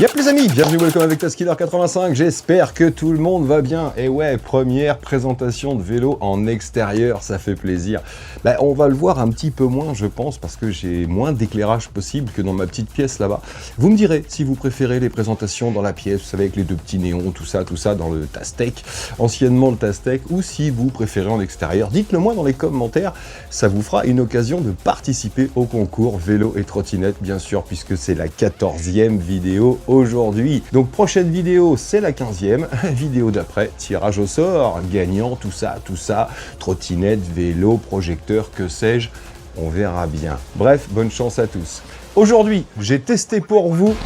Yep les amis, bienvenue, welcome avec Taskiller85, j'espère que tout le monde va bien. Et ouais, première présentation de vélo en extérieur, ça fait plaisir. On va le voir un petit peu moins je pense, parce que j'ai moins d'éclairage possible que dans ma petite pièce là-bas. Vous me direz si vous préférez les présentations dans la pièce, vous savez avec les deux petits néons, tout ça dans le Tastec, anciennement le Tastec, ou si vous préférez en extérieur. Dites-le moi dans les commentaires, ça vous fera une occasion de participer au concours vélo et trottinette, bien sûr, puisque c'est la 14e vidéo aujourd'hui. Donc prochaine vidéo, c'est la 15e, vidéo d'après, tirage au sort, gagnant, tout ça, trottinette, vélo, projecteur, que sais-je, on verra bien. Bref, bonne chance à tous. Aujourd'hui, j'ai testé pour vous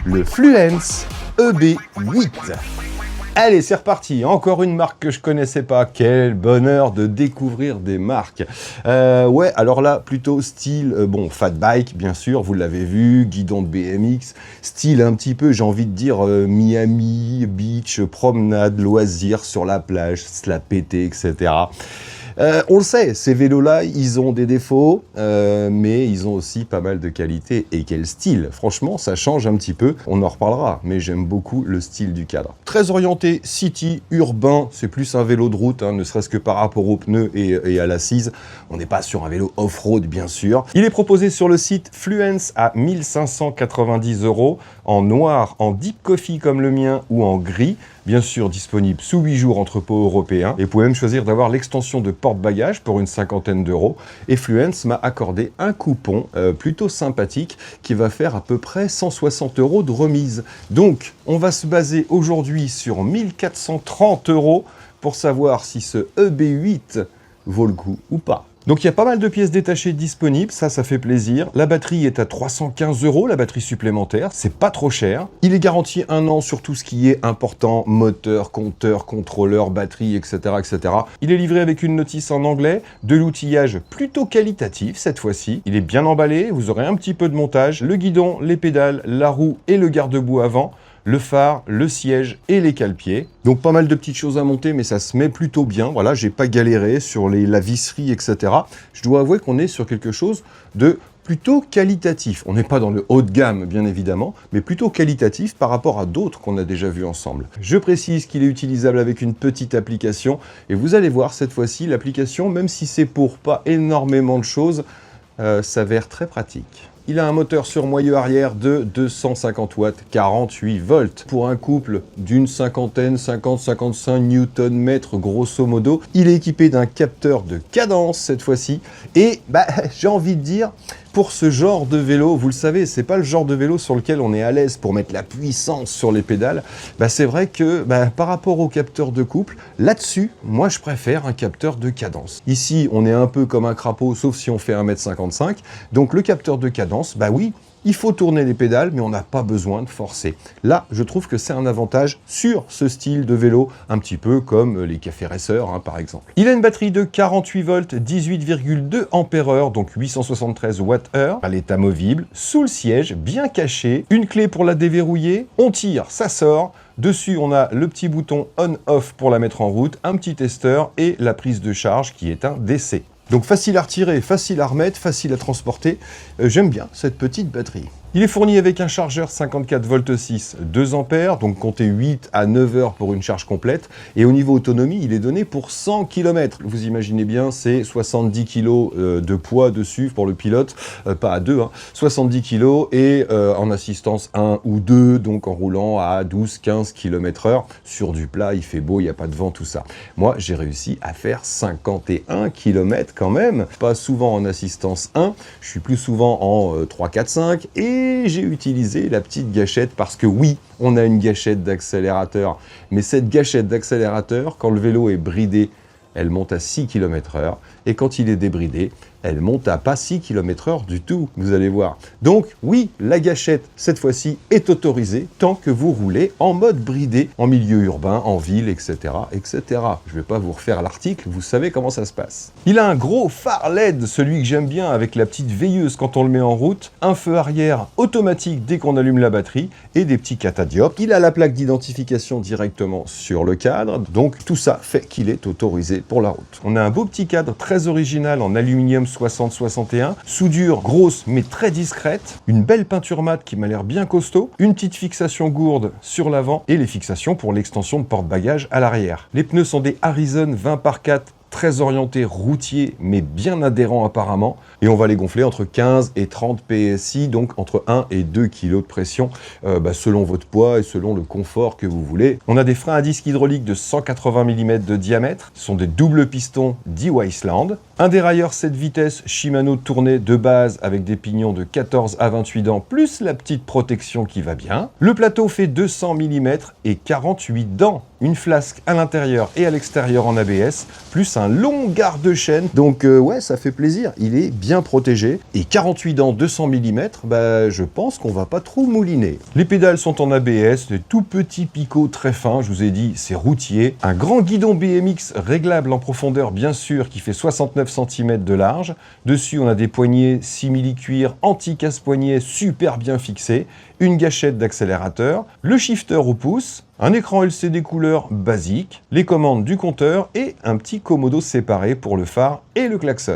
le Fluence EB8. Allez, c'est reparti. Encore une marque que je connaissais pas. Quel bonheur de découvrir des marques. Ouais, alors là, plutôt style, fat bike, bien sûr, vous l'avez vu, guidon de BMX, style un petit peu, j'ai envie de dire, Miami, beach, promenade, loisirs sur la plage, se la péter, etc. On le sait, ces vélos-là, ils ont des défauts, mais ils ont aussi pas mal de qualités. Et quel style! Franchement, ça change un petit peu. On en reparlera, mais j'aime beaucoup le style du cadre. Très orienté city, urbain, c'est plus un vélo de route, ne serait-ce que par rapport aux pneus et à l'assise. On n'est pas sur un vélo off-road, bien sûr. Il est proposé sur le site Fluence à 1590 €, en noir, en deep coffee comme le mien, ou en gris. Bien sûr, disponible sous 8 jours entrepôt européen. Et vous pouvez même choisir d'avoir l'extension de porte-bagages pour une cinquantaine d'euros. Et Fluence m'a accordé un coupon plutôt sympathique qui va faire à peu près 160 € de remise. Donc, on va se baser aujourd'hui sur 1430 € pour savoir si ce EB8 vaut le coup ou pas. Donc il y a pas mal de pièces détachées disponibles, ça fait plaisir. La batterie est à 315 €, la batterie supplémentaire, c'est pas trop cher. Il est garanti 1 an sur tout ce qui est important, moteur, compteur, contrôleur, batterie, etc., etc. Il est livré avec une notice en anglais, de l'outillage plutôt qualitatif cette fois-ci. Il est bien emballé, vous aurez un petit peu de montage, le guidon, les pédales, la roue et le garde-boue avant, le phare, le siège et les cale-pieds. Donc pas mal de petites choses à monter, mais ça se met plutôt bien. Voilà, j'ai pas galéré sur la visserie, etc. Je dois avouer qu'on est sur quelque chose de plutôt qualitatif. On n'est pas dans le haut de gamme, bien évidemment, mais plutôt qualitatif par rapport à d'autres qu'on a déjà vus ensemble. Je précise qu'il est utilisable avec une petite application, et vous allez voir cette fois-ci, l'application, même si c'est pour pas énormément de choses, s'avère très pratique. Il a un moteur sur moyeu arrière de 250 watts, 48 volts. Pour un couple d'une cinquantaine, 50-55 Nm grosso modo. Il est équipé d'un capteur de cadence cette fois-ci. Et j'ai envie de dire, pour ce genre de vélo, vous le savez, c'est pas le genre de vélo sur lequel on est à l'aise pour mettre la puissance sur les pédales. C'est vrai que par rapport au capteur de couple, là-dessus, moi je préfère un capteur de cadence. Ici, on est un peu comme un crapaud, sauf si on fait 1,55 m. Donc le capteur de cadence, oui, il faut tourner les pédales, mais on n'a pas besoin de forcer. Là, je trouve que c'est un avantage sur ce style de vélo, un petit peu comme les cafés racers, par exemple. Il a une batterie de 48 volts, 18,2 ampères-heure, donc 873 Wh, à l'état movible, sous le siège, bien caché, une clé pour la déverrouiller, on tire, ça sort. Dessus, on a le petit bouton on-off pour la mettre en route, un petit testeur et la prise de charge qui est un DC. Donc facile à retirer, facile à remettre, facile à transporter. J'aime bien cette petite batterie. Il est fourni avec un chargeur 54 volts 6, 2 ampères, donc comptez 8 à 9 heures pour une charge complète. Et au niveau autonomie, il est donné pour 100 km. Vous imaginez bien, c'est 70 kg de poids dessus pour le pilote, pas à 2, 70 kg et en assistance 1 ou 2, donc en roulant à 12-15 km/h. Sur du plat, il fait beau, il n'y a pas de vent, tout ça. Moi, j'ai réussi à faire 51 km quand même. Pas souvent en assistance 1, je suis plus souvent en 3, 4, 5 et j'ai utilisé la petite gâchette parce que oui, on a une gâchette d'accélérateur, mais cette gâchette d'accélérateur, quand le vélo est bridé, elle monte à 6 km/h et quand il est débridé, elle monte à pas 6 km/h du tout, vous allez voir. Donc oui, la gâchette, cette fois-ci, est autorisée tant que vous roulez en mode bridé, en milieu urbain, en ville, etc., etc. Je ne vais pas vous refaire l'article, vous savez comment ça se passe. Il a un gros phare LED, celui que j'aime bien, avec la petite veilleuse quand on le met en route, un feu arrière automatique dès qu'on allume la batterie, et des petits catadioptres. Il a la plaque d'identification directement sur le cadre, donc tout ça fait qu'il est autorisé pour la route. On a un beau petit cadre très original en aluminium 60-61. Soudure grosse mais très discrète. Une belle peinture mate qui m'a l'air bien costaud. Une petite fixation gourde sur l'avant et les fixations pour l'extension de porte-bagages à l'arrière. Les pneus sont des Harrison 20x4 très orienté routier, mais bien adhérent apparemment. Et on va les gonfler entre 15 et 30 PSI, donc entre 1 et 2 kg de pression, selon votre poids et selon le confort que vous voulez. On a des freins à disque hydrauliques de 180 mm de diamètre. Ce sont des doubles pistons d'E-Wiseland. Un dérailleur 7 vitesses Shimano tourné de base avec des pignons de 14 à 28 dents, plus la petite protection qui va bien. Le plateau fait 200 mm et 48 dents. Une flasque à l'intérieur et à l'extérieur en ABS, plus un long garde-chaîne. Donc ouais, ça fait plaisir, il est bien protégé. Et 48 dents, 200 mm, je pense qu'on va pas trop mouliner. Les pédales sont en ABS, des tout petits picots très fins, je vous ai dit, c'est routier. Un grand guidon BMX réglable en profondeur, bien sûr, qui fait 69 cm de large. Dessus, on a des poignées simili-cuir anti-casse-poignet super bien fixées, une gâchette d'accélérateur, le shifter au pouce, un écran LCD couleur basique, les commandes du compteur et un petit commodo séparé pour le phare et le klaxon.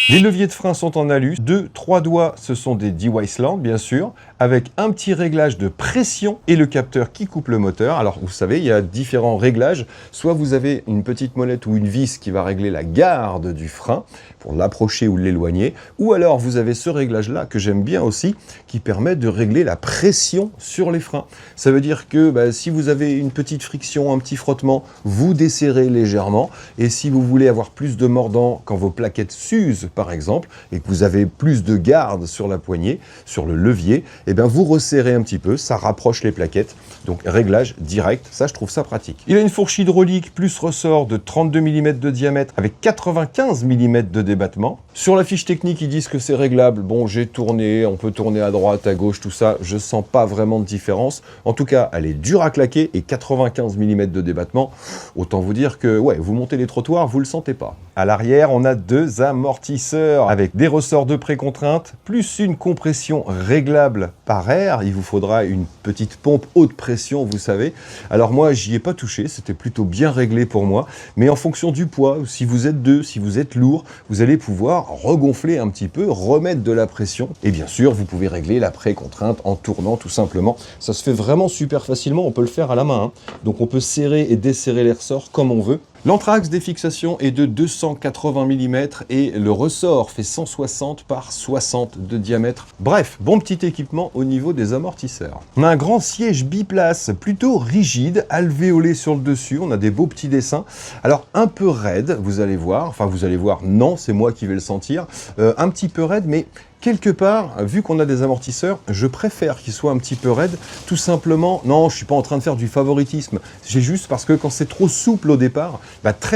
Les leviers de frein sont en alu, 2-3 doigts, ce sont des d'E-Wiseland bien sûr, avec un petit réglage de pression et le capteur qui coupe le moteur. Alors vous savez, il y a différents réglages, soit vous avez une petite molette ou une vis qui va régler la garde du frein pour l'approcher ou l'éloigner, ou alors vous avez ce réglage là que j'aime bien aussi, qui permet de régler la pression sur les freins. Ça veut dire que si vous avez une petite friction, un petit frottement, vous desserrez légèrement, et si vous voulez avoir plus de mordant quand vos plaquettes s'usent par exemple, et que vous avez plus de garde sur la poignée, sur le levier, et vous resserrez un petit peu, ça rapproche les plaquettes, donc réglage direct, ça je trouve ça pratique. Il a une fourche hydraulique plus ressort de 32 mm de diamètre avec 95 mm de débattement. Sur la fiche technique, ils disent que c'est réglable. Bon, j'ai tourné, on peut tourner à droite, à gauche, tout ça, je sens pas vraiment de différence. En tout cas, elle est dure à claquer et 95 mm de débattement. Autant vous dire que, ouais, vous montez les trottoirs, vous le sentez pas. À l'arrière, on a deux amortisseurs avec des ressorts de précontrainte, plus une compression réglable par air. Il vous faudra une petite pompe haute pression, vous savez. Alors moi, j'y ai pas touché, c'était plutôt bien réglé pour moi. Mais en fonction du poids, si vous êtes deux, si vous êtes lourd, vous allez pouvoir regonfler un petit peu, remettre de la pression. Et bien sûr, vous pouvez régler la précontrainte en tournant tout simplement. Ça se fait vraiment super facilement, on peut le faire à la main. Donc on peut serrer et desserrer les ressorts comme on veut. L'entraxe des fixations est de 280 mm et le ressort fait 160 par 60 de diamètre. Bref, bon petit équipement au niveau des amortisseurs. On a un grand siège biplace plutôt rigide, alvéolé sur le dessus. On a des beaux petits dessins. Alors un peu raide, vous allez voir. Enfin, vous allez voir, non, c'est moi qui vais le sentir. Un petit peu raide, mais quelque part, vu qu'on a des amortisseurs, je préfère qu'ils soient un petit peu raides, tout simplement. Non, je suis pas en train de faire du favoritisme. C'est juste parce que quand c'est trop souple au départ,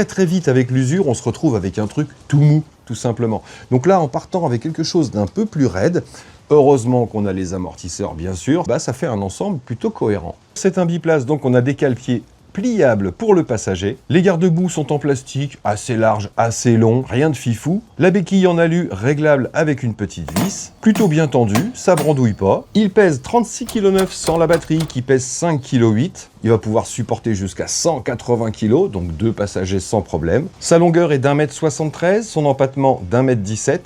très vite avec l'usure, on se retrouve avec un truc tout mou, tout simplement. Donc là, en partant avec quelque chose d'un peu plus raide, heureusement qu'on a les amortisseurs, bien sûr, ça fait un ensemble plutôt cohérent. C'est un biplace, donc on a des cale-pieds pliable pour le passager. Les garde-boue sont en plastique, assez large, assez long, rien de fifou. La béquille en alu réglable avec une petite vis, plutôt bien tendue, ça brandouille pas. Il pèse 36,9 kg sans la batterie qui pèse 5,8 kg. Il va pouvoir supporter jusqu'à 180 kg, donc deux passagers sans problème. Sa longueur est d'1,73 m, son empattement d'1,17 m.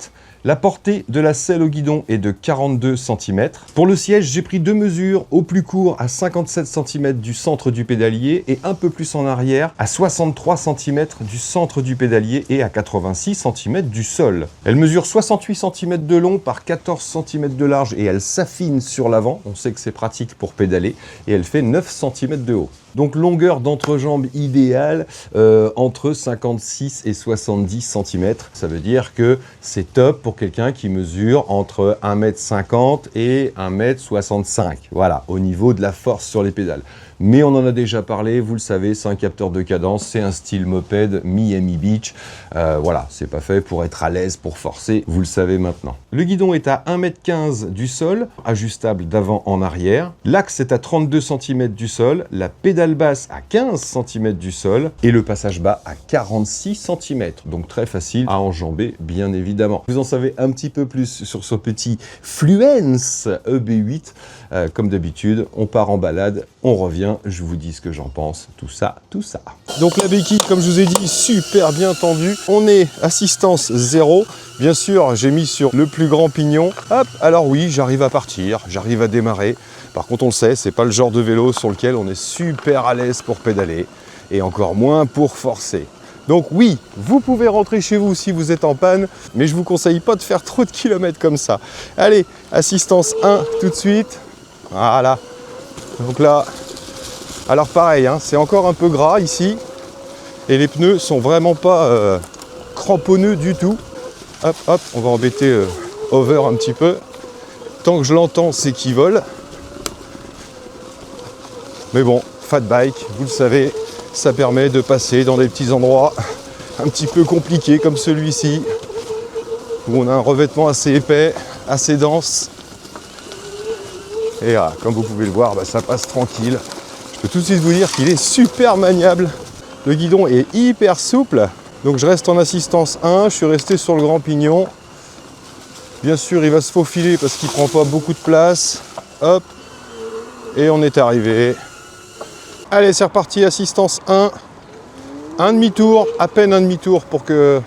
La portée de la selle au guidon est de 42 cm. Pour le siège, j'ai pris deux mesures, au plus court à 57 cm du centre du pédalier et un peu plus en arrière à 63 cm du centre du pédalier et à 86 cm du sol. Elle mesure 68 cm de long par 14 cm de large et elle s'affine sur l'avant. On sait que c'est pratique pour pédaler et elle fait 9 cm de haut. Donc longueur d'entrejambe idéale entre 56 et 70 cm. Ça veut dire que c'est top pour quelqu'un qui mesure entre 1,50 m et 1,65 m. Voilà, au niveau de la force sur les pédales. Mais on en a déjà parlé, vous le savez, c'est un capteur de cadence, c'est un style moped Miami Beach. Voilà, c'est pas fait pour être à l'aise, pour forcer, vous le savez maintenant. Le guidon est à 1,15 m du sol, ajustable d'avant en arrière. L'axe est à 32 cm du sol, la pédale basse à 15 cm du sol et le passage bas à 46 cm. Donc très facile à enjamber, bien évidemment. Vous en savez un petit peu plus sur ce petit Fluence EB8. Comme d'habitude, on part en balade, on revient bien, je vous dis ce que j'en pense, tout ça, tout ça. Donc la béquille, comme je vous ai dit, super bien tendue. On est assistance 0. Bien sûr, j'ai mis sur le plus grand pignon. Hop, alors oui, j'arrive à partir, j'arrive à démarrer. Par contre, on le sait, c'est pas le genre de vélo sur lequel on est super à l'aise pour pédaler. Et encore moins pour forcer. Donc oui, vous pouvez rentrer chez vous si vous êtes en panne, mais je vous conseille pas de faire trop de kilomètres comme ça. Allez, assistance 1 tout de suite. Voilà. Donc là, alors pareil, hein, c'est encore un peu gras ici. Et les pneus sont vraiment pas cramponneux du tout. Hop, hop, on va embêter Over un petit peu. Tant que je l'entends, c'est qu'il vole. Mais bon, fat bike, vous le savez, ça permet de passer dans des petits endroits un petit peu compliqués comme celui-ci, où on a un revêtement assez épais, assez dense. Et là, comme vous pouvez le voir, bah, ça passe tranquille. Je peux tout de suite vous dire qu'il est super maniable. Le guidon est hyper souple. Donc je reste en assistance 1, je suis resté sur le grand pignon. Bien sûr, il va se faufiler parce qu'il ne prend pas beaucoup de place. Hop, et on est arrivé. Allez, c'est reparti, assistance 1. Un demi-tour, à peine un demi-tour pour que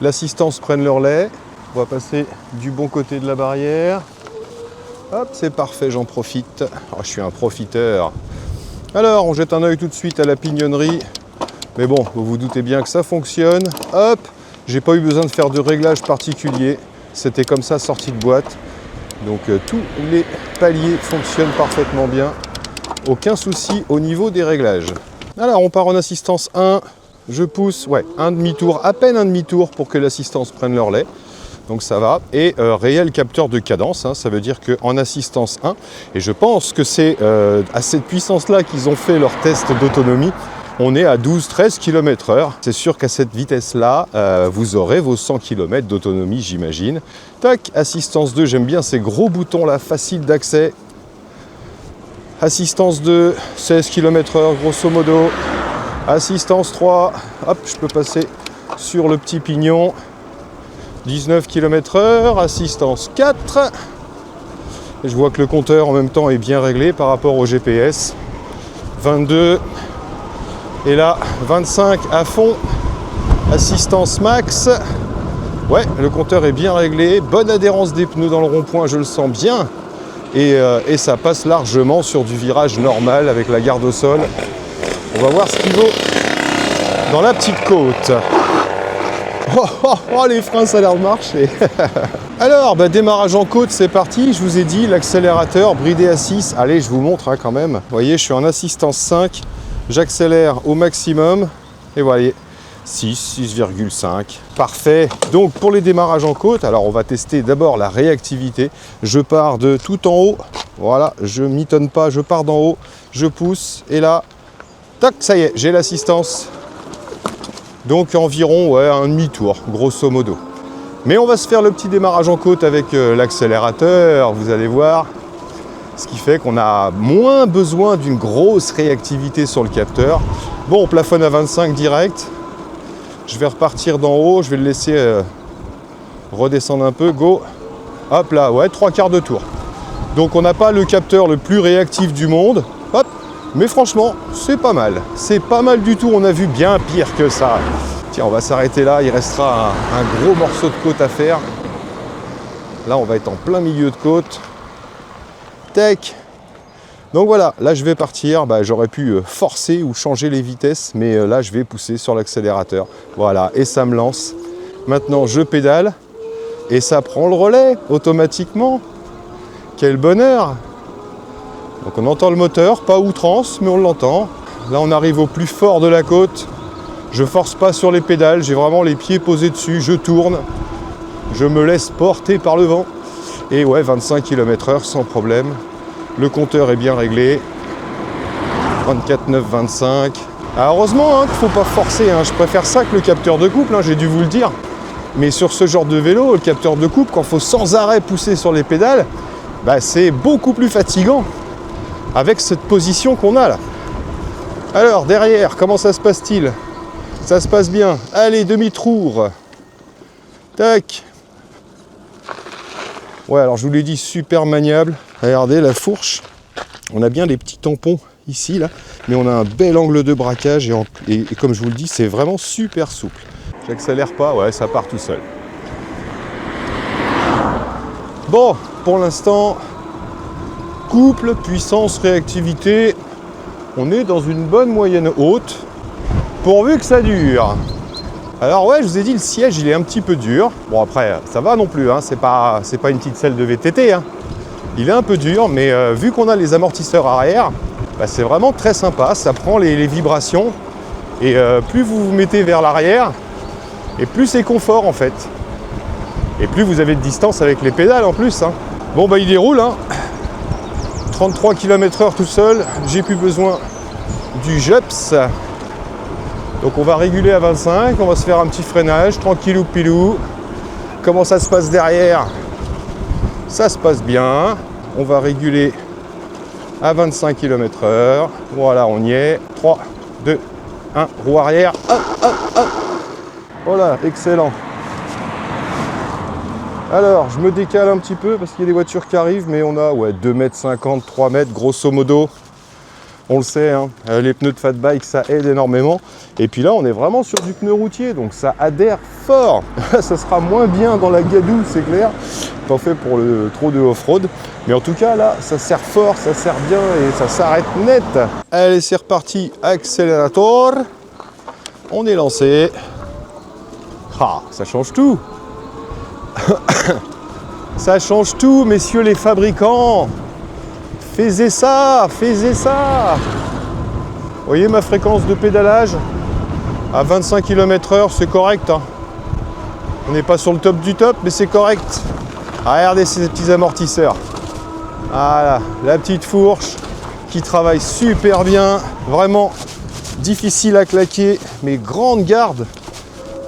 l'assistance prenne le relais. On va passer du bon côté de la barrière. Hop, c'est parfait, j'en profite. Oh, je suis un profiteur. Alors, on jette un œil tout de suite à la pignonnerie. Mais bon, vous vous doutez bien que ça fonctionne. Hop, j'ai pas eu besoin de faire de réglage particulier. C'était comme ça, sorti de boîte. Donc tous les paliers fonctionnent parfaitement bien. Aucun souci au niveau des réglages. Alors on part en assistance 1, je pousse, ouais, un demi-tour, à peine un demi-tour pour que l'assistance prenne le relais. Donc ça va. Et réel capteur de cadence, hein, ça veut dire qu'en assistance 1, et je pense que c'est à cette puissance-là qu'ils ont fait leur test d'autonomie, on est à 12-13 km/h. C'est sûr qu'à cette vitesse-là, vous aurez vos 100 km d'autonomie, j'imagine. Tac, assistance 2, j'aime bien ces gros boutons-là, faciles d'accès. Assistance 2, 16 km/h grosso modo. Assistance 3, hop, je peux passer sur le petit pignon. 19 km/h, assistance 4. Et je vois que le compteur en même temps est bien réglé par rapport au GPS. 22. Et là, 25 à fond. Assistance max. Ouais, le compteur est bien réglé. Bonne adhérence des pneus dans le rond-point, je le sens bien. Et ça passe largement sur du virage normal avec la garde au sol. On va voir ce qu'il vaut dans la petite côte. Oh, oh, oh, les freins, ça a l'air de marcher. Alors, bah, démarrage en côte, c'est parti. Je vous ai dit, l'accélérateur bridé à 6. Allez, je vous montre hein, quand même. Vous voyez, je suis en assistance 5. J'accélère au maximum. Et voilà, 6, 6,5. Parfait. Donc, pour les démarrages en côte, alors on va tester d'abord la réactivité. Je pars de tout en haut. Voilà, je mitonne pas, je pars d'en haut. Je pousse. Et là, tac, ça y est, j'ai l'assistance. Donc environ ouais, un demi-tour, grosso modo. Mais on va se faire le petit démarrage en côte avec l'accélérateur, vous allez voir. Ce qui fait qu'on a moins besoin d'une grosse réactivité sur le capteur. Bon, on plafonne à 25 direct. Je vais repartir d'en haut, je vais le laisser redescendre un peu. Go. Hop là, ouais, 3/4 de tour. Donc on n'a pas le capteur le plus réactif du monde. Hop. Mais franchement, c'est pas mal. C'est pas mal du tout, on a vu bien pire que ça. Tiens, on va s'arrêter là, il restera un gros morceau de côte à faire. Là, on va être en plein milieu de côte. Tac. Donc voilà, là je vais partir. Bah, j'aurais pu forcer ou changer les vitesses, mais là je vais pousser sur l'accélérateur. Voilà, et ça me lance. Maintenant, je pédale et ça prend le relais automatiquement. Quel bonheur! Donc on entend le moteur, pas à outrance, mais on l'entend. Là on arrive au plus fort de la côte. Je force pas sur les pédales, j'ai vraiment les pieds posés dessus, je tourne. Je me laisse porter par le vent. Et ouais, 25 km/h sans problème. Le compteur est bien réglé. 24,9, 25. Ah, heureusement qu'il ne faut pas forcer, hein. Je préfère ça que le capteur de couple, hein, j'ai dû vous le dire. Mais sur ce genre de vélo, le capteur de couple, quand il faut sans arrêt pousser sur les pédales, bah, c'est beaucoup plus fatigant. Avec cette position qu'on a là. Alors derrière, comment ça se passe-t-il? Ça se passe bien. Allez, demi-tour. Tac. Ouais, alors je vous l'ai dit, super maniable. Regardez la fourche. On a bien des petits tampons ici, là. Mais on a un bel angle de braquage et comme je vous le dis, c'est vraiment super souple. J'accélère pas, ouais, ça part tout seul. Bon, pour l'instant, couple, puissance, réactivité, on est dans une bonne moyenne haute, pourvu que ça dure. Alors ouais, je vous ai dit, le siège, il est un petit peu dur. Bon après, ça va non plus, hein, c'est pas une petite selle de VTT. Hein. Il est un peu dur, mais vu qu'on a les amortisseurs arrière, bah, c'est vraiment très sympa. Ça prend les vibrations, et plus vous vous mettez vers l'arrière, et plus c'est confort en fait. Et plus vous avez de distance avec les pédales en plus. Hein. Bon bah il déroule, hein. 33 km/h tout seul, j'ai plus besoin du JEPS. Donc on va réguler à 25, on va se faire un petit freinage, tranquillou pilou. Comment ça se passe derrière? Ça se passe bien. On va réguler à 25 km/h. Voilà, on y est. 3, 2, 1, roue arrière. Hop, hop, hop. Voilà, excellent. Alors, je me décale un petit peu parce qu'il y a des voitures qui arrivent, mais on a 2,50 m, 3 mètres, grosso modo. On le sait, hein, les pneus de fat bike, ça aide énormément. Et puis là, on est vraiment sur du pneu routier, donc ça adhère fort. Ça sera moins bien dans la gadoue, c'est clair. Pas fait pour le trop de off-road. Mais en tout cas, là, ça serre fort, ça serre bien et ça s'arrête net. Allez, c'est reparti, accélérateur. On est lancé. Ah, ça change tout. Ça change tout, messieurs les fabricants. Faisez ça, faisez ça. Vous voyez ma fréquence de pédalage à 25 km/h, c'est correct. Hein. On n'est pas sur le top du top, mais c'est correct. Regardez ces petits amortisseurs. Voilà, la petite fourche qui travaille super bien. Vraiment difficile à claquer, mais grande garde.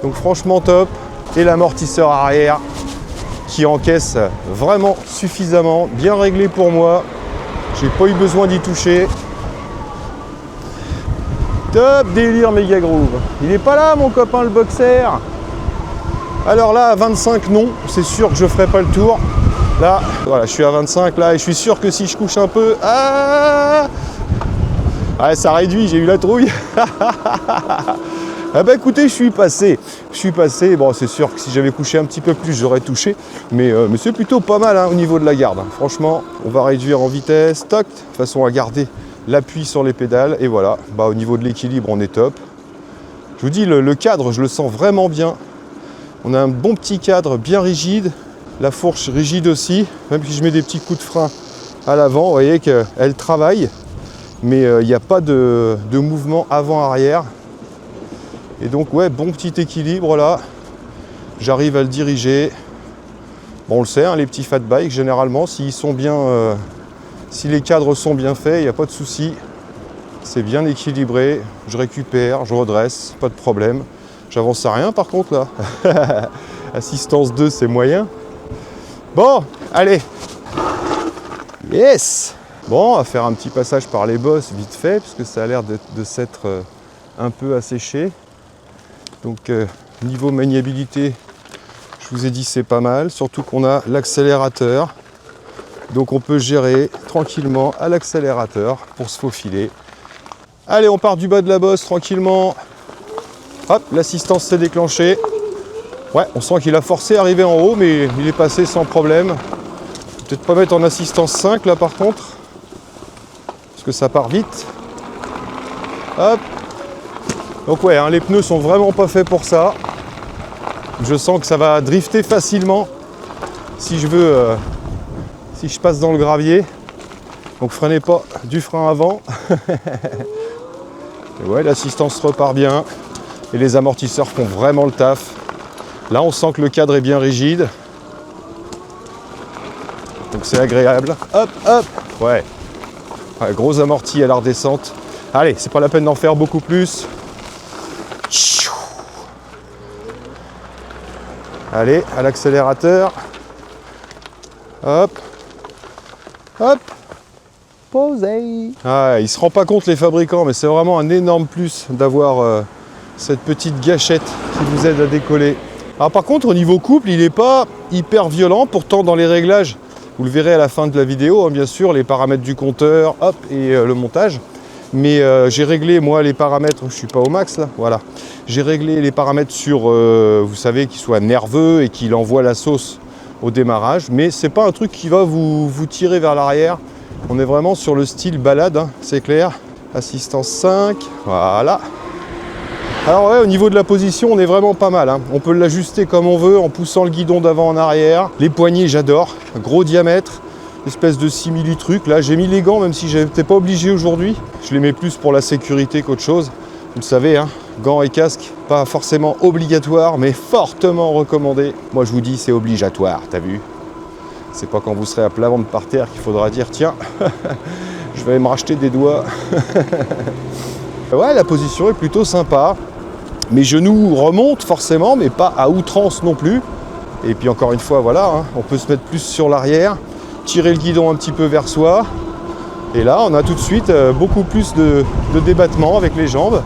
Donc franchement top. Et l'amortisseur arrière qui encaisse vraiment suffisamment, bien réglé pour moi. J'ai pas eu besoin d'y toucher. Top délire méga groove. Il est pas là mon copain le boxer. Alors là à 25 non, c'est sûr que je ferai pas le tour. Là, voilà, je suis à 25 là et je suis sûr que si je couche un peu. Ah ouais, ça réduit, j'ai eu la trouille. Ah bah écoutez, je suis passé, bon c'est sûr que si j'avais couché un petit peu plus, j'aurais touché, mais c'est plutôt pas mal hein, au niveau de la garde. Franchement, on va réduire en vitesse, toc, de façon à garder l'appui sur les pédales, et voilà, bah, au niveau de l'équilibre, on est top. Je vous dis, le cadre, je le sens vraiment bien. On a un bon petit cadre bien rigide, la fourche rigide aussi, même si je mets des petits coups de frein à l'avant, vous voyez qu'elle travaille, mais il n'y a pas de mouvement avant-arrière. Et donc ouais, bon petit équilibre là, j'arrive à le diriger. Bon, on le sait, hein, les petits fat bikes, généralement, s'ils sont bien, si les cadres sont bien faits, il n'y a pas de souci. C'est bien équilibré, je récupère, je redresse, pas de problème. J'avance à rien par contre là. Assistance 2, c'est moyen. Bon, allez. Yes. Bon, on va faire un petit passage par les bosses vite fait, puisque ça a l'air de s'être un peu asséché. Donc niveau maniabilité, je vous ai dit c'est pas mal, surtout qu'on a l'accélérateur. Donc on peut gérer tranquillement à l'accélérateur pour se faufiler. Allez, on part du bas de la bosse tranquillement. Hop, l'assistance s'est déclenchée. Ouais, on sent qu'il a forcé à arriver en haut, mais il est passé sans problème. Peut-être pas mettre en assistance 5 là par contre, parce que ça part vite. Hop. Donc ouais, hein, les pneus sont vraiment pas faits pour ça. Je sens que ça va drifter facilement si je veux, si je passe dans le gravier. Donc freinez pas du frein avant. Et ouais, l'assistance repart bien et les amortisseurs font vraiment le taf. Là, on sent que le cadre est bien rigide. Donc c'est agréable. Hop, hop. Ouais. Ouais, gros amorti à la redescente. Allez, c'est pas la peine d'en faire beaucoup plus. Allez, à l'accélérateur. Hop. Hop. Posé. Ah, il ne se rend pas compte les fabricants, mais c'est vraiment un énorme plus d'avoir cette petite gâchette qui vous aide à décoller. Alors par contre, au niveau couple, il n'est pas hyper violent. Pourtant, dans les réglages, vous le verrez à la fin de la vidéo, hein, bien sûr, les paramètres du compteur, hop, et le montage. Mais j'ai réglé moi les paramètres, je suis pas au max là, voilà. J'ai réglé les paramètres sur, vous savez, qu'il soit nerveux et qu'il envoie la sauce au démarrage. Mais c'est pas un truc qui va vous tirer vers l'arrière. On est vraiment sur le style balade, hein, c'est clair. Assistance 5, voilà. Alors ouais, au niveau de la position, on est vraiment pas mal, hein. On peut l'ajuster comme on veut en poussant le guidon d'avant en arrière. Les poignées, j'adore, gros diamètre, espèce de simili truc. Là, j'ai mis les gants, même si j'étais pas obligé aujourd'hui. Je les mets plus pour la sécurité qu'autre chose. Vous le savez, hein, gants et casques, pas forcément obligatoire, mais fortement recommandé. Moi, je vous dis, c'est obligatoire, t'as vu? C'est pas quand vous serez à plat ventre par terre qu'il faudra dire, tiens, je vais me racheter des doigts. Ouais, la position est plutôt sympa. Mes genoux remontent forcément, mais pas à outrance non plus. Et puis encore une fois, voilà, hein, on peut se mettre plus sur l'arrière, tirer le guidon un petit peu vers soi. Et là, on a tout de suite beaucoup plus de débattement avec les jambes.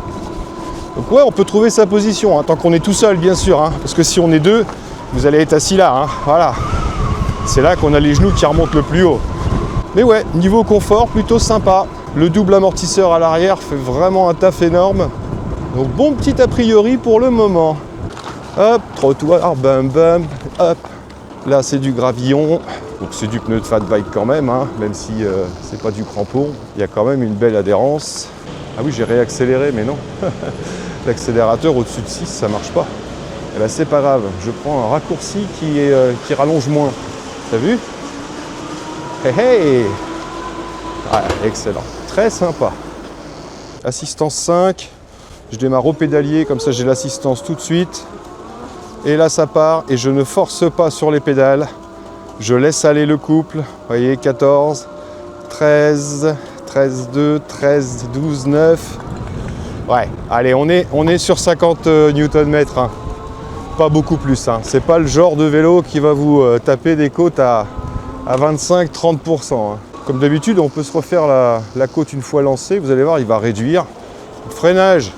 Donc ouais, on peut trouver sa position, hein, tant qu'on est tout seul, bien sûr. Hein, parce que si on est deux, vous allez être assis là. Hein, voilà. C'est là qu'on a les genoux qui remontent le plus haut. Mais ouais, niveau confort, plutôt sympa. Le double amortisseur à l'arrière fait vraiment un taf énorme. Donc bon petit a priori pour le moment. Hop, trottoir, bam bam, hop. Là c'est du gravillon. Donc c'est du pneu de fat bike quand même, hein, même si c'est pas du crampon. Il y a quand même une belle adhérence. Ah oui, j'ai réaccéléré, mais non. L'accélérateur au-dessus de 6, ça marche pas. Et ben c'est pas grave, je prends un raccourci qui rallonge moins. T'as vu? Hey hey! Ah, excellent. Très sympa. Assistance 5. Je démarre au pédalier, comme ça j'ai l'assistance tout de suite. Et là ça part et je ne force pas sur les pédales. Je laisse aller le couple. Vous voyez, 14, 13, 13, 2, 13, 12, 9. Ouais, allez, on est sur 50 Nm. Hein. Pas beaucoup plus. Hein. C'est pas le genre de vélo qui va vous taper des côtes à 25-30%. Hein. Comme d'habitude, on peut se refaire la côte une fois lancée. Vous allez voir, il va réduire. Freinage,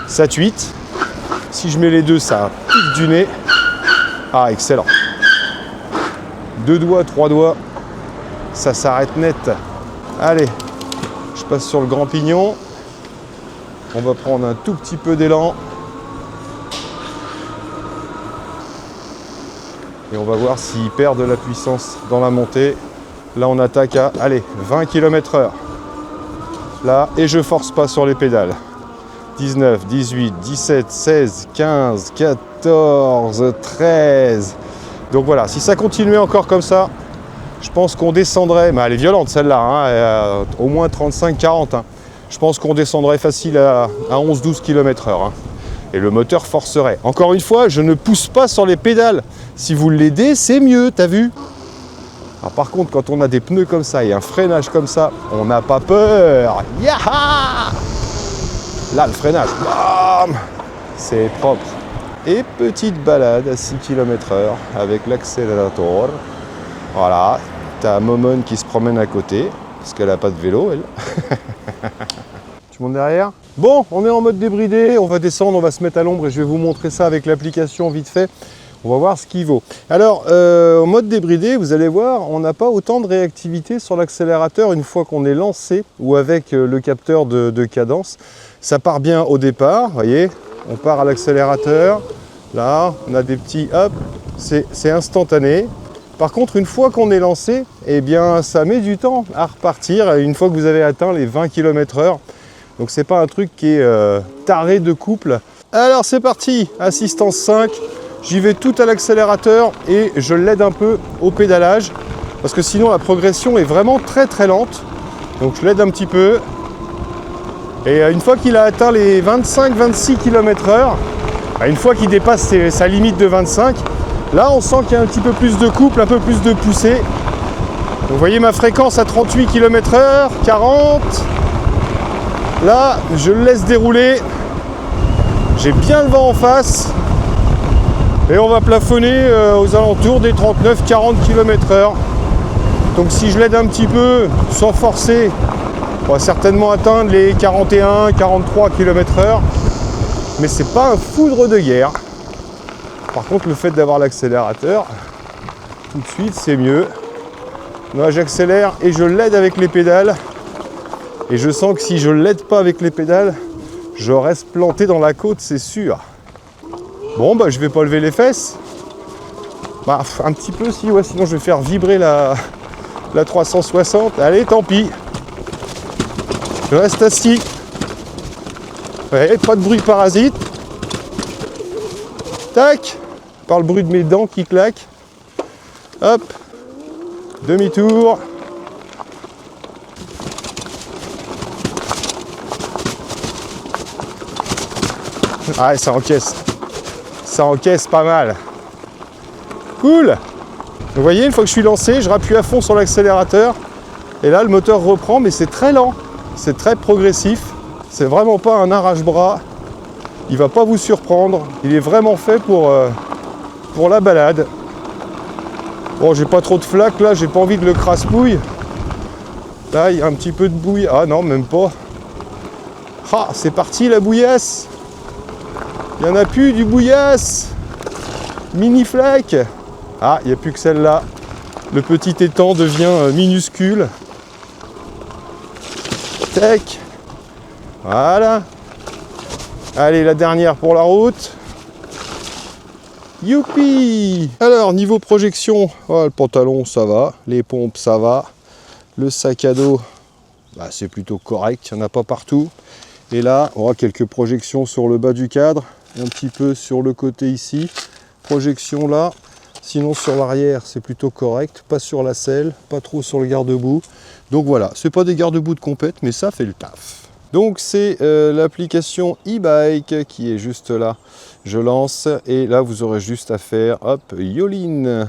7-8. Si je mets les deux, ça pique du nez. Ah, excellent. 2 doigts, 3 doigts. Ça s'arrête net. Allez, je passe sur le grand pignon. On va prendre un tout petit peu d'élan. Et on va voir s'il perd de la puissance dans la montée. Là, on attaque à, allez, 20 km/h. Là, et je force pas sur les pédales. 19, 18, 17, 16, 15, 14, 13. Donc voilà, si ça continuait encore comme ça, je pense qu'on descendrait, mais elle est violente celle-là, hein, au moins 35-40. Hein. Je pense qu'on descendrait facile à 11-12 km/h. Hein. Et le moteur forcerait. Encore une fois, je ne pousse pas sur les pédales. Si vous l'aidez, c'est mieux, t'as vu? Alors par contre, quand on a des pneus comme ça et un freinage comme ça, on n'a pas peur. Yaha! Là, le freinage, bam! C'est propre. Et petite balade à 6 km/h avec l'accélérateur. Voilà, t'as Momone qui se promène à côté, parce qu'elle n'a pas de vélo, elle. Tu montes derrière? Bon, on est en mode débridé, on va descendre, on va se mettre à l'ombre et je vais vous montrer ça avec l'application vite fait. On va voir ce qu'il vaut. Alors, en mode débridé, vous allez voir, on n'a pas autant de réactivité sur l'accélérateur une fois qu'on est lancé ou avec le capteur de cadence. Ça part bien au départ, vous voyez, on part à l'accélérateur. Là, on a des petits hop, c'est instantané. Par contre, une fois qu'on est lancé, eh bien, ça met du temps à repartir une fois que vous avez atteint les 20 km/h. Donc, c'est pas un truc qui est taré de couple. Alors, c'est parti, assistance 5. J'y vais tout à l'accélérateur et je l'aide un peu au pédalage parce que sinon la progression est vraiment très très lente. Donc je l'aide un petit peu. Et une fois qu'il a atteint les 25-26 km/h, une fois qu'il dépasse sa limite de 25, là on sent qu'il y a un petit peu plus de couple, un peu plus de poussée. Donc, vous voyez ma fréquence à 38 km/h, 40. Là, je le laisse dérouler. J'ai bien le vent en face. Et on va plafonner aux alentours des 39-40 km/h. Donc si je l'aide un petit peu, sans forcer, on va certainement atteindre les 41-43 km/h. Mais c'est pas un foudre de guerre. Par contre, le fait d'avoir l'accélérateur, tout de suite, c'est mieux. Moi, j'accélère et je l'aide avec les pédales. Et je sens que si je ne l'aide pas avec les pédales, je reste planté dans la côte, c'est sûr. Bon, bah je vais pas lever les fesses. Bah, un petit peu si, ouais, sinon je vais faire vibrer la 360. Allez, tant pis. Je reste assis. Ouais, pas de bruit parasite. Tac. Par le bruit de mes dents qui claquent. Hop. Demi-tour. Ah, ça encaisse. Ça encaisse pas mal. Cool. Vous voyez, une fois que je suis lancé, je rappuie à fond sur l'accélérateur. Et là, le moteur reprend, mais c'est très lent. C'est très progressif. C'est vraiment pas un arrache-bras. Il va pas vous surprendre. Il est vraiment fait pour la balade. Bon, j'ai pas trop de flaque là, j'ai pas envie de le crasse-pouille. Là, il y a un petit peu de bouille. Ah non, même pas. Ah, c'est parti la bouillasse. Il n'y en a plus du bouillasse. Mini flaque. Ah, il n'y a plus que celle-là. Le petit étang devient minuscule. Tac. Voilà. Allez, la dernière pour la route. Youpi! Alors, niveau projection, oh, le pantalon, ça va. Les pompes, ça va. Le sac à dos, bah, c'est plutôt correct. Il n'y en a pas partout. Et là, on aura quelques projections sur le bas du cadre. Un petit peu sur le côté ici. Projection là. Sinon, sur l'arrière, c'est plutôt correct. Pas sur la selle, pas trop sur le garde-boue. Donc voilà, c'est pas des garde-boue de compète, mais ça fait le taf. Donc c'est l'application e-bike qui est juste là. Je lance et là vous aurez juste à faire hop, Yolin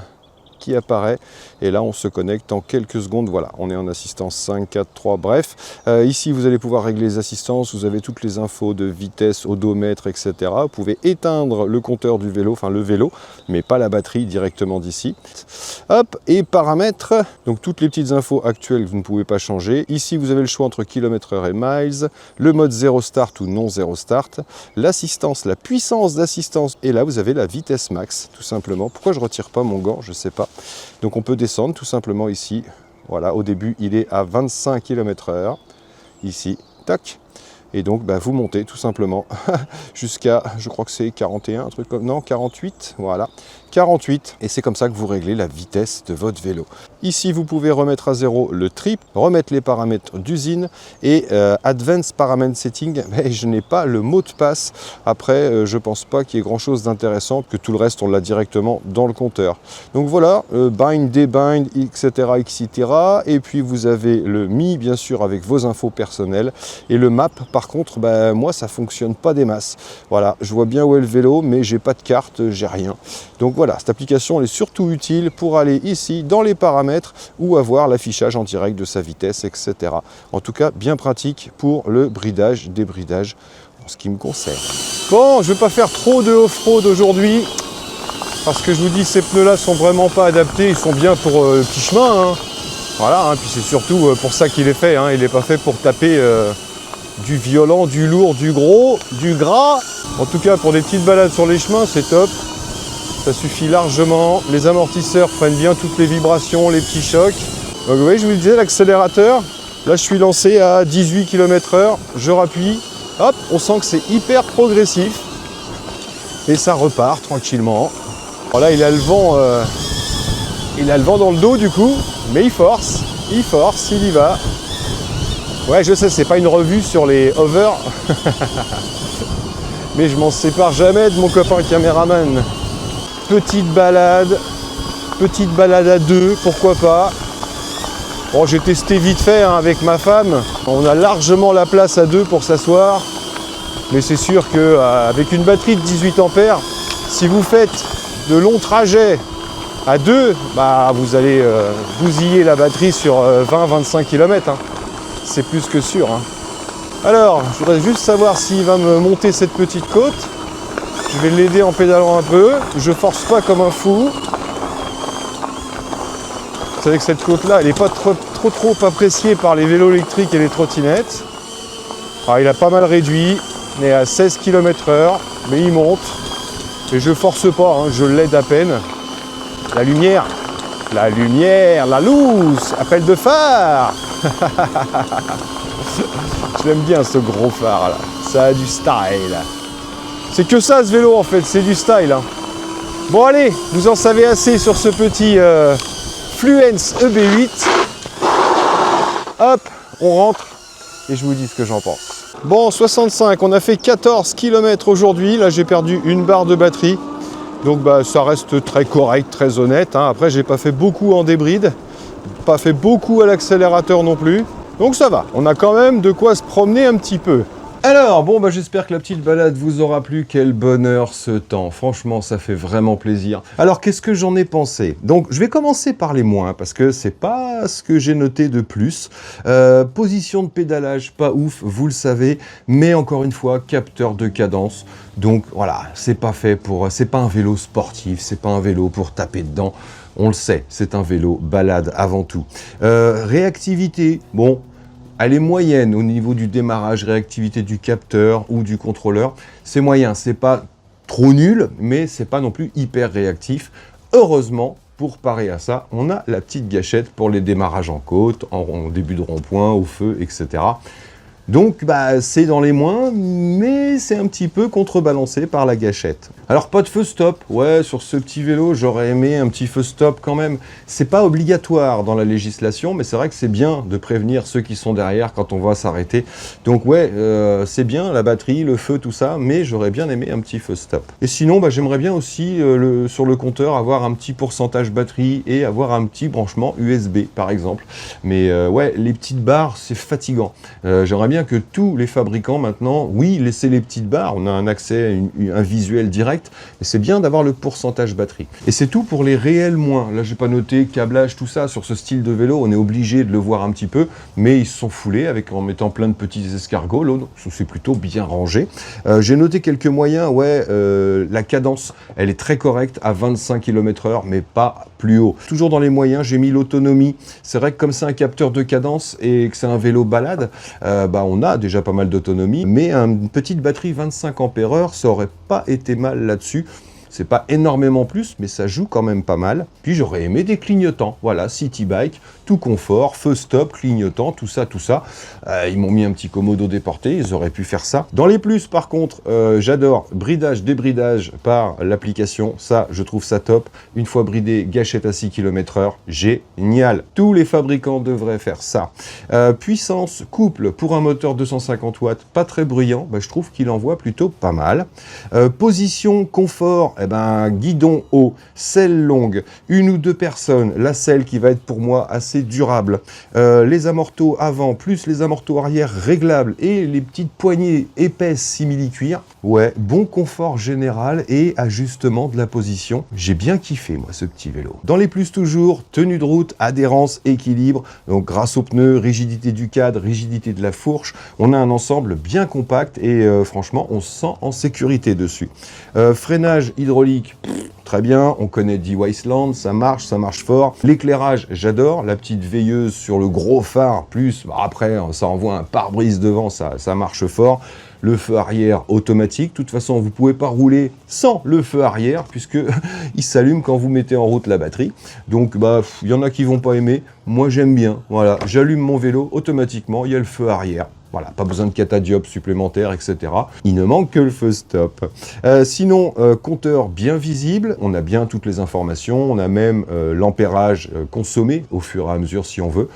qui apparaît et là on se connecte en quelques secondes. Voilà, on est en assistance 5, 4, 3, bref. Ici vous allez pouvoir régler les assistances, vous avez toutes les infos de vitesse, odomètre, etc. Vous pouvez éteindre le compteur du vélo, enfin le vélo, mais pas la batterie directement d'ici. Hop, et paramètres, donc toutes les petites infos actuelles que vous ne pouvez pas changer. Ici vous avez le choix entre km/h et miles, le mode 0 start ou non 0 start, l'assistance, la puissance d'assistance, et là vous avez la vitesse max, tout simplement. Pourquoi je retire pas mon gant, je sais pas. Donc on peut descendre tout simplement ici. Voilà, au début il est à 25 km/h. Ici, tac. Et donc bah, vous montez tout simplement jusqu'à, je crois que c'est 41, un truc comme, non 48, voilà. 48, et c'est comme ça que vous réglez la vitesse de votre vélo. Ici, vous pouvez remettre à zéro le trip, remettre les paramètres d'usine et Advanced Parameter Setting, mais je n'ai pas le mot de passe. Après, je pense pas qu'il y ait grand chose d'intéressant, que tout le reste, on l'a directement dans le compteur. Donc voilà, bind, debind, etc., etc. Et puis vous avez le Mi, bien sûr, avec vos infos personnelles. Et le Map, par contre, bah, moi, ça fonctionne pas des masses. Voilà, je vois bien où est le vélo, mais j'ai pas de carte, j'ai rien. Donc voilà, cette application elle est surtout utile pour aller ici dans les paramètres ou avoir l'affichage en direct de sa vitesse, etc. En tout cas, bien pratique pour le bridage, débridage en ce qui me concerne. Bon, je ne vais pas faire trop de off-road aujourd'hui parce que je vous dis, ces pneus-là sont vraiment pas adaptés. Ils sont bien pour le petit chemin. Hein. Voilà, hein, puis c'est surtout pour ça qu'il est fait. Hein. Il n'est pas fait pour taper du violent, du lourd, du gros, du gras. En tout cas, pour des petites balades sur les chemins, c'est top. Ça suffit largement, les amortisseurs prennent bien toutes les vibrations, les petits chocs. Donc vous voyez, je vous le disais, l'accélérateur, là je suis lancé à 18 km/h, je rappuie, hop, on sent que c'est hyper progressif. Et ça repart tranquillement. Alors là il a le vent dans le dos du coup, mais il force, il y va. Ouais, je sais, c'est pas une revue sur les hover, mais je m'en sépare jamais de mon copain caméraman. Petite balade à deux, pourquoi pas. Bon, j'ai testé vite fait hein, avec ma femme. On a largement la place à deux pour s'asseoir. Mais c'est sûr qu'avec une batterie de 18 ampères, si vous faites de longs trajets à deux, bah, vous allez bousiller la batterie sur 20-25 km. Hein. C'est plus que sûr. Hein. Alors, je voudrais juste savoir s'il va me monter cette petite côte. Je vais l'aider en pédalant un peu, je force pas comme un fou. Vous savez que cette côte-là, elle n'est pas trop appréciée par les vélos électriques et les trottinettes. Alors, il a pas mal réduit, on est à 16 km/h, mais il monte. Et je force pas, hein, je l'aide à peine. La lumière, la loose, appel de phare. Je l'aime bien ce gros phare là. Ça a du style. C'est que ça ce vélo en fait, c'est du style. Hein. Bon allez, vous en savez assez sur ce petit Fluence EB8. Hop, on rentre et je vous dis ce que j'en pense. Bon, 65, on a fait 14 km aujourd'hui. Là, j'ai perdu une barre de batterie. Donc, bah, ça reste très correct, très honnête. Hein. Après, j'ai pas fait beaucoup en débride. Pas fait beaucoup à l'accélérateur non plus. Donc, ça va. On a quand même de quoi se promener un petit peu. Alors, bon, bah, j'espère que la petite balade vous aura plu. Quel bonheur ce temps. Franchement, ça fait vraiment plaisir. Alors, qu'est-ce que j'en ai pensé? Donc, je vais commencer par les moins, parce que c'est pas ce que j'ai noté de plus. Position de pédalage, pas ouf, vous le savez. Mais encore une fois, capteur de cadence. Donc, voilà, c'est pas fait pour... C'est pas un vélo sportif, c'est pas un vélo pour taper dedans. On le sait, c'est un vélo balade avant tout. Réactivité, bon... Elle est moyenne au niveau du démarrage, réactivité du capteur ou du contrôleur. C'est moyen, c'est pas trop nul, mais c'est pas non plus hyper réactif. Heureusement, pour parer à ça, on a la petite gâchette pour les démarrages en côte, en début de rond-point, au feu, etc. Donc, bah, c'est dans les moins, mais c'est un petit peu contrebalancé par la gâchette. Alors, pas de feu stop. Ouais, sur ce petit vélo, j'aurais aimé un petit feu stop quand même. C'est pas obligatoire dans la législation, mais c'est vrai que c'est bien de prévenir ceux qui sont derrière quand on va s'arrêter. Donc, ouais, c'est bien, la batterie, le feu, tout ça, mais j'aurais bien aimé un petit feu stop. Et sinon, bah, j'aimerais bien aussi, sur le compteur, avoir un petit pourcentage batterie et avoir un petit branchement USB, par exemple. Mais ouais, les petites barres, c'est fatigant. J'aimerais bien que tous les fabricants maintenant, oui, laissez les petites barres, on a un accès, un visuel direct, mais c'est bien d'avoir le pourcentage batterie. Et c'est tout pour les réels moins. Là, j'ai pas noté câblage, tout ça, sur ce style de vélo, on est obligé de le voir un petit peu, mais ils se sont foulés en mettant plein de petits escargots, là, c'est plutôt bien rangé. J'ai noté quelques moyens, ouais, la cadence, elle est très correcte, à 25 km/h, mais pas plus haut. Toujours dans les moyens, j'ai mis l'autonomie. C'est vrai que comme c'est un capteur de cadence et que c'est un vélo balade, bah, on a déjà pas mal d'autonomie, mais une petite batterie 25 ampères-heure, ça aurait pas été mal là-dessus. C'est pas énormément plus, mais ça joue quand même pas mal. Puis j'aurais aimé des clignotants. Voilà, City Bike, tout confort, feu stop, clignotant, tout ça, tout ça. Ils m'ont mis un petit Komodo déporté, ils auraient pu faire ça. Dans les plus, par contre, j'adore bridage, débridage par l'application. Ça, je trouve ça top. Une fois bridé, gâchette à 6 km/h, génial. Tous les fabricants devraient faire ça. Puissance, couple pour un moteur 250 watts, pas très bruyant. Bah, je trouve qu'il envoie plutôt pas mal. Position, confort, eh ben, guidon haut, selle longue, une ou deux personnes, la selle qui va être pour moi assez durable, les amortos avant plus les amortos arrière réglables et les petites poignées épaisses simili-cuir, ouais, bon confort général et ajustement de la position. J'ai bien kiffé moi ce petit vélo. Dans les plus toujours, tenue de route, adhérence, équilibre, donc grâce aux pneus, rigidité du cadre, rigidité de la fourche, on a un ensemble bien compact et franchement on se sent en sécurité dessus. Freinage hydraulique, très bien, on connaît D-Wasteland, ça marche fort. L'éclairage, j'adore, la petite veilleuse sur le gros phare, plus, bah après, ça envoie un pare-brise devant, ça marche fort. Le feu arrière automatique, de toute façon, vous ne pouvez pas rouler sans le feu arrière, puisque il s'allume quand vous mettez en route la batterie. Donc, bah, il y en a qui vont pas aimer, moi j'aime bien, voilà, j'allume mon vélo, automatiquement, il y a le feu arrière. Voilà, pas besoin de catadiop supplémentaire, etc. Il ne manque que le feu stop. Sinon, compteur bien visible, on a bien toutes les informations, on a même l'ampérage consommé au fur et à mesure si on veut.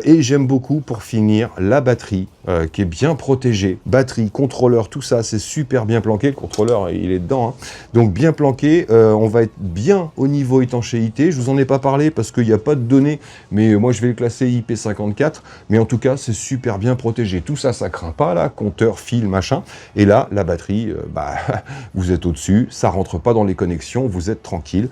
Et j'aime beaucoup, pour finir, la batterie qui est bien protégée. Batterie, contrôleur, tout ça, c'est super bien planqué. Le contrôleur, il est dedans. Hein. Donc bien planqué, on va être bien au niveau étanchéité. Je vous en ai pas parlé parce qu'il n'y a pas de données, mais moi je vais le classer IP54. Mais en tout cas, c'est super bien protégé. Tout ça craint pas, là, compteur, fil, machin. Et là, la batterie, bah, vous êtes au-dessus, ça rentre pas dans les connexions, vous êtes tranquille.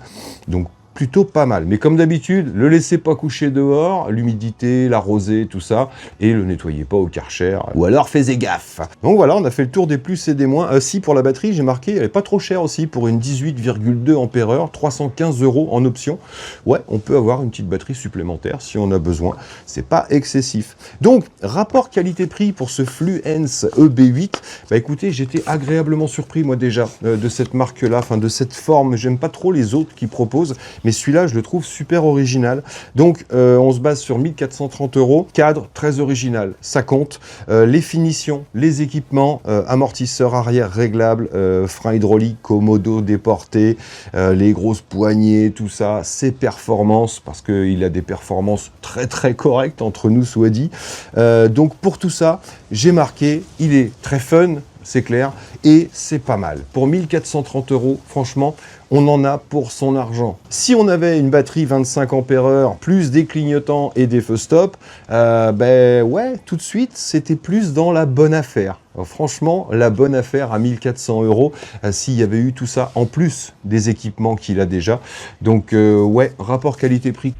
Donc, plutôt pas mal. Mais comme d'habitude, le laissez pas coucher dehors, l'humidité, la rosée, tout ça, et le nettoyez pas au Karcher, ou alors faites gaffe. Donc voilà, on a fait le tour des plus et des moins. Si, pour la batterie, j'ai marqué, elle est pas trop chère aussi, pour une 18,2 ampères-heure, 315 € en option. Ouais, on peut avoir une petite batterie supplémentaire si on a besoin. C'est pas excessif. Donc, rapport qualité-prix pour ce Fluence EB8, bah écoutez, j'étais agréablement surpris, moi déjà, de cette marque-là, enfin de cette forme. J'aime pas trop les autres qui proposent, mais celui-là, je le trouve super original. Donc, on se base sur 1430 €. Cadre très original, ça compte. Les finitions, les équipements, amortisseurs arrière réglables, frein hydraulique, commodo déporté, les grosses poignées, tout ça, ses performances, parce qu'il a des performances très très correctes entre nous, soit dit. Donc pour tout ça, j'ai marqué, il est très fun, c'est clair, et c'est pas mal. Pour 1430 €, franchement, on en a pour son argent. Si on avait une batterie 25 ampères-heure, plus des clignotants et des feux stop, ben ouais, tout de suite, c'était plus dans la bonne affaire. Alors, franchement, la bonne affaire à 1400 €, s'il y avait eu tout ça en plus des équipements qu'il a déjà. Donc ouais, rapport qualité-prix.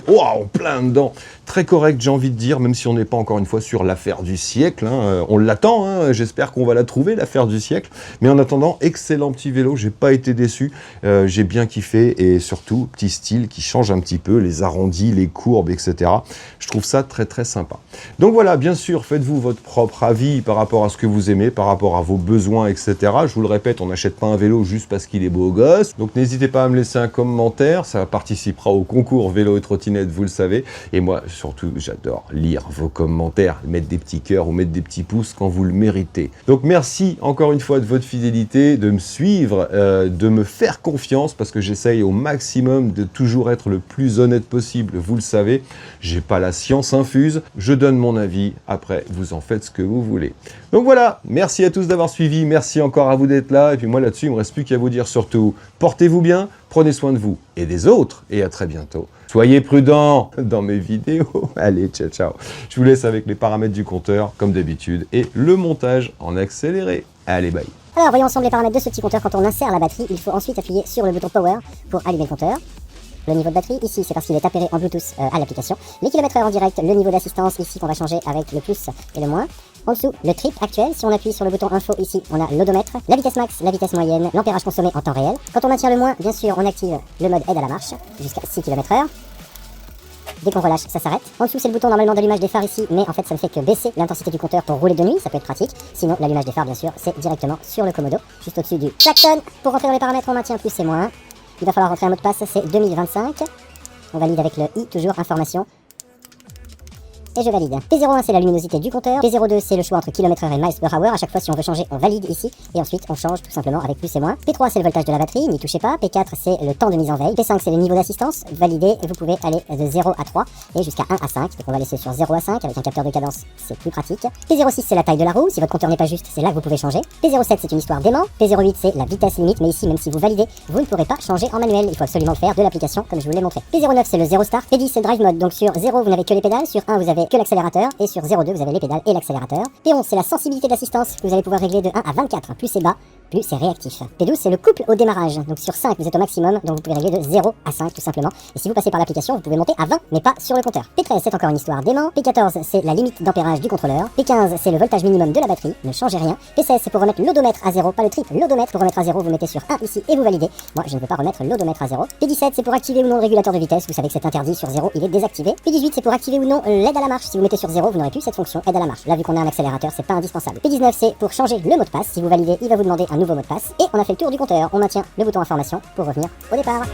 Oh, en plein dedans. Très correct, j'ai envie de dire, même si on n'est pas encore une fois sur l'affaire du siècle. Hein. On l'attend, hein. J'espère qu'on va la trouver, l'affaire du siècle. Mais en attendant, excellent petit vélo, j'ai pas été déçu. J'ai bien kiffé et surtout, petit style qui change un petit peu, les arrondis, les courbes, etc. Je trouve ça très très sympa. Donc voilà, bien sûr, faites-vous votre propre avis par rapport à ce que vous aimez, par rapport à vos besoins, etc. Je vous le répète, on n'achète pas un vélo juste parce qu'il est beau gosse. Donc n'hésitez pas à me laisser un commentaire, ça participera au concours vélo et trottinette, vous le savez. Et moi, surtout, j'adore lire vos commentaires, mettre des petits cœurs ou mettre des petits pouces quand vous le méritez. Donc merci encore une fois de votre fidélité, de me suivre, de me faire confiance parce que j'essaye au maximum de toujours être le plus honnête possible, vous le savez. J'ai pas la science infuse, je donne mon avis, après vous en faites ce que vous voulez. Donc voilà, merci à tous d'avoir suivi, merci encore à vous d'être là, et puis moi là-dessus, il me reste plus qu'à vous dire surtout, portez-vous bien, prenez soin de vous et des autres, et à très bientôt. Soyez prudents dans mes vidéos. Allez, ciao, ciao. Je vous laisse avec les paramètres du compteur, comme d'habitude, et le montage en accéléré. Allez, bye. Alors, voyons ensemble les paramètres de ce petit compteur. Quand on insère la batterie, il faut ensuite appuyer sur le bouton Power pour allumer le compteur. Le niveau de batterie, ici, c'est parce qu'il est appairé en Bluetooth à l'application. Les kilomètres-heure en direct, le niveau d'assistance, ici, qu'on va changer avec le plus et le moins. En dessous, le trip actuel. Si on appuie sur le bouton info, ici, on a l'odomètre, la vitesse max, la vitesse moyenne, l'ampérage consommé en temps réel. Quand on maintient le moins, bien sûr, on active le mode aide à la marche, jusqu'à 6 km/h. Dès qu'on relâche, ça s'arrête. En dessous, c'est le bouton normalement d'allumage des phares ici, mais en fait, ça ne fait que baisser l'intensité du compteur pour rouler de nuit, ça peut être pratique. Sinon, l'allumage des phares, bien sûr, c'est directement sur le commodo, juste au-dessus du klaxon. Pour rentrer dans les paramètres, on maintient plus et moins. Il va falloir rentrer un mot de passe, c'est 2025. On valide avec le i, toujours information. Et je valide. P01 c'est la luminosité du compteur, P02 c'est le choix entre km/h et miles per hour. À chaque fois si on veut changer, on valide ici et ensuite on change tout simplement avec plus et moins. P3 c'est le voltage de la batterie, n'y touchez pas. P4 c'est le temps de mise en veille. P5 c'est le niveau d'assistance, validé. Vous pouvez aller de 0 à 3 et jusqu'à 1 à 5. Donc on va laisser sur 0 à 5 avec un capteur de cadence, c'est plus pratique. P06 c'est la taille de la roue, si votre compteur n'est pas juste, c'est là que vous pouvez changer. P07 c'est une histoire d'aimant. P08 c'est la vitesse limite, mais ici même si vous validez, vous ne pourrez pas changer en manuel. Il faut absolument le faire de l'application comme je vous l'ai montré. P09 c'est le 0 start. P10 c'est le drive mode, donc sur 0 vous n'avez que les pédales, sur 1 vous avez que l'accélérateur. Et sur 0,2 vous avez les pédales et l'accélérateur. P11 c'est la sensibilité d'assistance que vous allez pouvoir régler de 1 à 24, plus c'est bas, plus c'est réactif. P12 c'est le couple au démarrage, donc sur 5 vous êtes au maximum, donc vous pouvez régler de 0 à 5 tout simplement. Et si vous passez par l'application, vous pouvez monter à 20, mais pas sur le compteur. P13 c'est encore une histoire d'aimant. P14 c'est la limite d'ampérage du contrôleur. P15 c'est le voltage minimum de la batterie, ne changez rien. P16 c'est pour remettre l'odomètre à 0, pas le trip, l'odomètre. Pour remettre à 0 vous mettez sur 1 ici et vous validez. Moi je ne veux pas remettre l'odomètre à 0. P17 c'est pour activer ou non le régulateur de vitesse, vous savez que c'est interdit sur 0, il est désactivé. P18 c'est pour activer ou non l'aide à la marche, si vous mettez sur 0 vous n'aurez plus cette fonction aide à la marche. Là vu qu'on a un accélérateur c'est pas indispensable. P19 c'est pour changer le mot de passe, si vous validez il va vous demander un nouveau mot de passe. Et on a fait le tour du compteur, on maintient le bouton information pour revenir au départ.